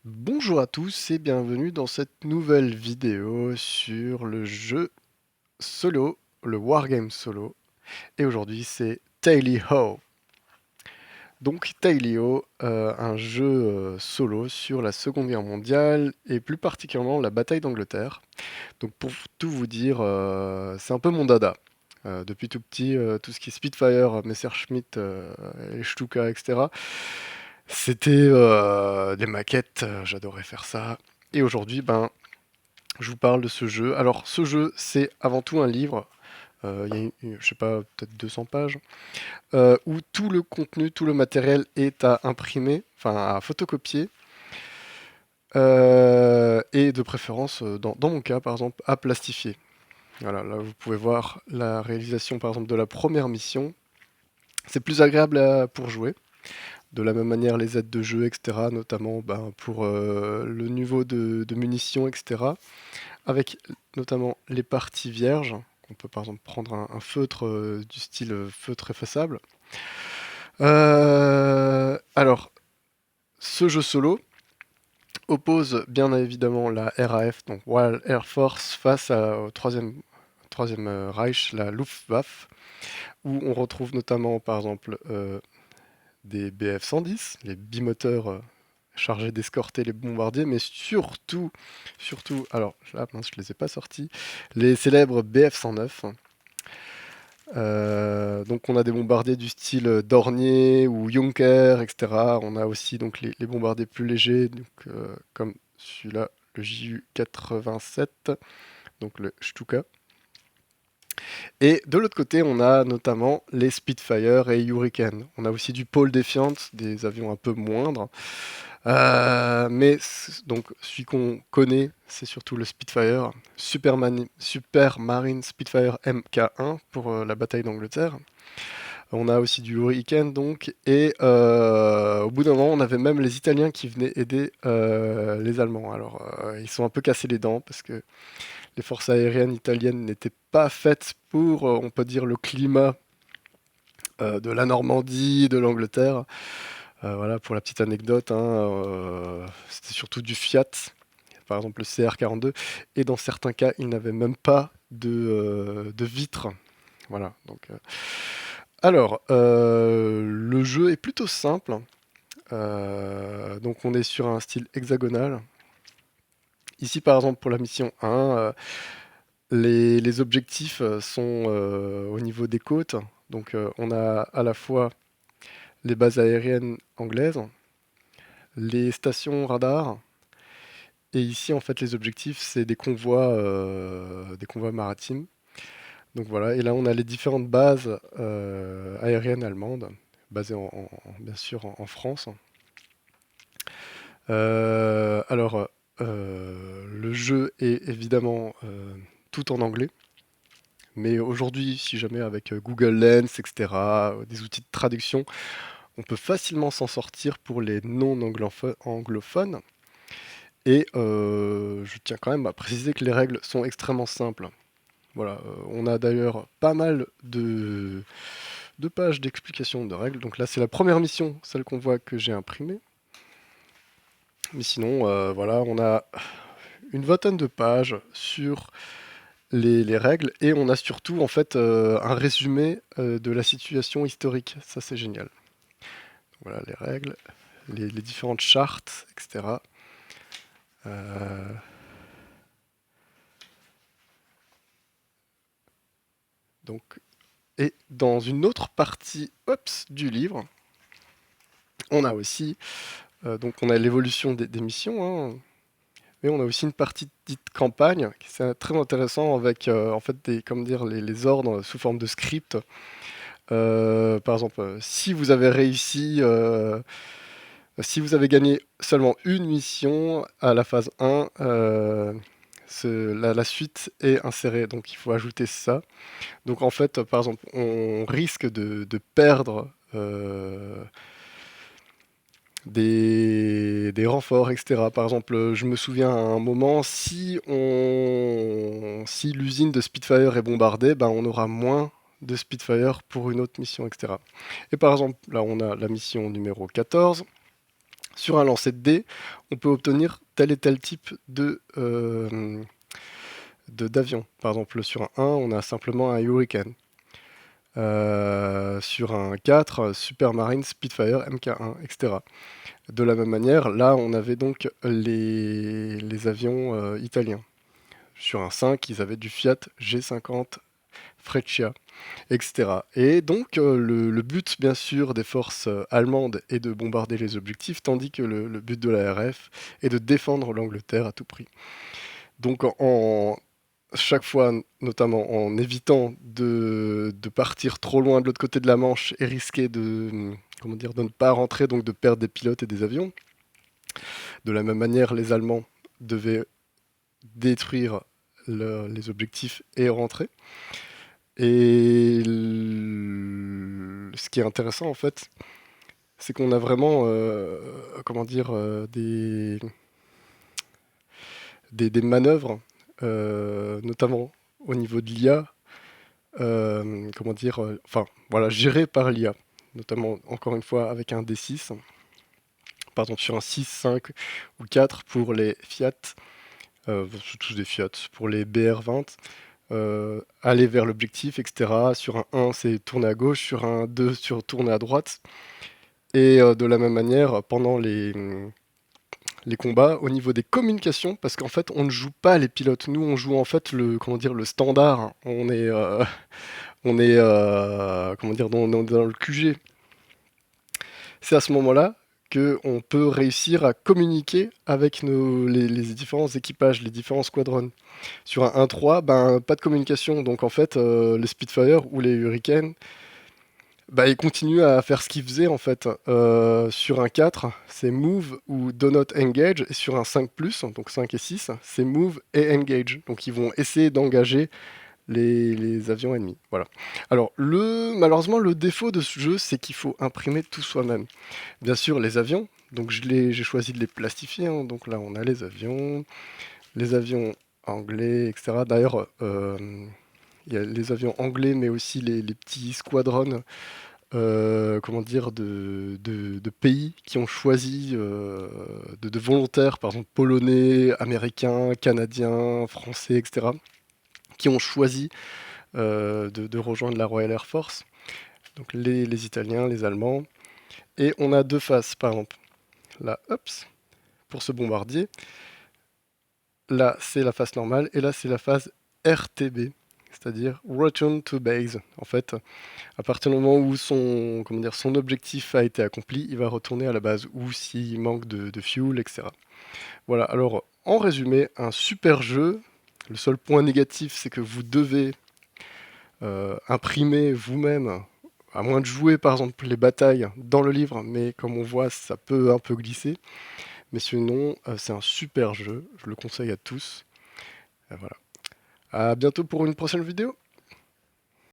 Bonjour à tous et bienvenue dans cette nouvelle vidéo sur le jeu solo, le Wargame solo. Et aujourd'hui c'est Tally-Ho. Donc Tally-Ho, un jeu solo sur la Seconde Guerre mondiale et plus particulièrement la bataille d'Angleterre. Donc pour tout vous dire, c'est un peu mon dada. Depuis tout petit, tout ce qui est Spitfire, Messerschmitt, les Stuka, etc. C'était des maquettes, j'adorais faire ça. Et aujourd'hui, je vous parle de ce jeu. Alors, ce jeu, c'est avant tout un livre. Il y a, je sais pas, peut-être 200 pages, où tout le contenu, tout le matériel est à imprimer, enfin à photocopier, et de préférence, dans mon cas, par exemple, à plastifier. Voilà, là, vous pouvez voir la réalisation, par exemple, de la première mission. C'est plus agréable pour jouer. De la même manière, les aides de jeu, etc., notamment pour le niveau de munitions, etc., avec notamment les parties vierges. On peut par exemple prendre un feutre du style feutre effaçable. Alors, ce jeu solo oppose bien évidemment la RAF, donc Royal Air Force, au troisième Reich, la Luftwaffe, où on retrouve notamment par exemple des BF-110, les bimoteurs chargés d'escorter les bombardiers, mais surtout, alors là, mince, je les ai pas sortis, les célèbres BF-109. Donc on a des bombardiers du style Dornier ou Junker, etc. On a aussi donc les bombardiers plus légers, donc, comme celui-là, le Ju-87, donc le Stuka. Et de l'autre côté, on a notamment les Spitfire et Hurricane. On a aussi du Pole Defiant, des avions un peu moindres. Donc celui qu'on connaît, c'est surtout le Spitfire, Supermarine Spitfire Mk1 pour la bataille d'Angleterre. On a aussi du Hurricane donc, et au bout d'un moment, on avait même les Italiens qui venaient aider les Allemands. Alors ils sont un peu cassés les dents parce que les forces aériennes italiennes n'étaient pas faites pour, on peut dire, le climat de la Normandie, de l'Angleterre. Voilà, pour la petite anecdote, hein, c'était surtout du Fiat, par exemple le CR42, et dans certains cas, ils n'avaient même pas de vitres. Voilà, donc, alors, le jeu est plutôt simple. Donc on est sur un style hexagonal. Ici, par exemple, pour la mission 1, les objectifs sont au niveau des côtes. Donc on a à la fois les bases aériennes anglaises, les stations radars, et ici en fait les objectifs c'est des convois maritimes. Donc voilà, et là on a les différentes bases aériennes allemandes, basées bien sûr en France. Alors le jeu est évidemment tout en anglais. Mais aujourd'hui, si jamais avec Google Lens, etc., des outils de traduction, on peut facilement s'en sortir pour les non-anglophones. Et je tiens quand même à préciser que les règles sont extrêmement simples. Voilà, on a d'ailleurs pas mal de pages d'explication de règles. Donc là, c'est la première mission, celle qu'on voit que j'ai imprimée. Mais sinon, voilà, on a une vingtaine de pages sur les règles et on a surtout en fait un résumé de la situation historique. Ça, c'est génial. Voilà les règles, les différentes chartes, etc. Euh, donc, et dans une autre partie du livre, on a aussi donc on a l'évolution des missions, hein, mais on a aussi une partie dite campagne qui c'est très intéressant avec en fait comme dire les ordres sous forme de script. Par exemple, si vous avez réussi, si vous avez gagné seulement une mission à la phase 1, la suite est insérée, donc il faut ajouter ça. Donc en fait, par exemple, on risque de perdre des renforts, etc. Par exemple, je me souviens à un moment, si l'usine de Spitfire est bombardée, ben, on aura moins de Spitfire pour une autre mission, etc. Et par exemple, là on a la mission numéro 14, sur un lancer de dés, on peut obtenir tel et tel type d'avion. Par exemple, sur un 1, on a simplement un Hurricane. Sur un 4, Supermarine, Spitfire, MK1, etc. De la même manière, là, on avait donc les avions italiens. Sur un 5, ils avaient du Fiat G50 Freccia, etc. Et donc, le but, bien sûr, des forces allemandes est de bombarder les objectifs, tandis que le but de la RF est de défendre l'Angleterre à tout prix. Donc, chaque fois, notamment en évitant de partir trop loin de l'autre côté de la Manche et risquer comment dire, de ne pas rentrer, donc de perdre des pilotes et des avions. De la même manière, les Allemands devaient détruire les objectifs et rentrer. Et ce qui est intéressant, en fait, c'est qu'on a vraiment, comment dire, des manœuvres, notamment au niveau de l'IA, comment dire, enfin, voilà, gérées par l'IA, notamment, encore une fois, avec un D6, par exemple sur un 6, 5 ou 4 pour les Fiat, c'est tous des Fiat, pour les BR20, aller vers l'objectif, etc. Sur un 1, c'est tourner à gauche, sur un 2, tourner à droite. Et de la même manière, pendant les combats, au niveau des communications, parce qu'en fait, on ne joue pas les pilotes. Nous, on joue en fait comment dire, le standard. On est comment dire, dans le QG. C'est à ce moment-là qu'on peut réussir à communiquer avec les différents équipages, les différents squadrons. Sur un 1-3, ben, pas de communication. Donc en fait, les Spitfire ou les Hurricanes, bah, ils continuent à faire ce qu'ils faisaient en fait. Sur un 4, c'est Move ou Do Not Engage. Et sur un 5+, donc 5 et 6, c'est Move et Engage. Donc ils vont essayer d'engager les avions ennemis. Voilà. Alors, malheureusement, le défaut de ce jeu, c'est qu'il faut imprimer tout soi-même. Bien sûr, les avions, donc j'ai choisi de les plastifier. Hein. Donc là, on a les avions anglais, etc. D'ailleurs, il y a les avions anglais, mais aussi les petits squadrons, comment dire, de pays qui ont choisi, de volontaires, par exemple polonais, américains, canadiens, français, etc., qui ont choisi de rejoindre la Royal Air Force, donc les Italiens, les Allemands. Et on a deux faces, par exemple. Là, hop, pour ce bombardier. Là, c'est la phase normale, et là, c'est la phase RTB, c'est-à-dire Return to Base. En fait, à partir du moment où comment dire, son objectif a été accompli, il va retourner à la base, ou s'il manque de fuel, etc. Voilà, alors, en résumé, un super jeu. Le seul point négatif, c'est que vous devez imprimer vous-même, à moins de jouer par exemple les batailles dans le livre, mais comme on voit, ça peut un peu glisser. Mais sinon, c'est un super jeu, je le conseille à tous. Voilà. À bientôt pour une prochaine vidéo.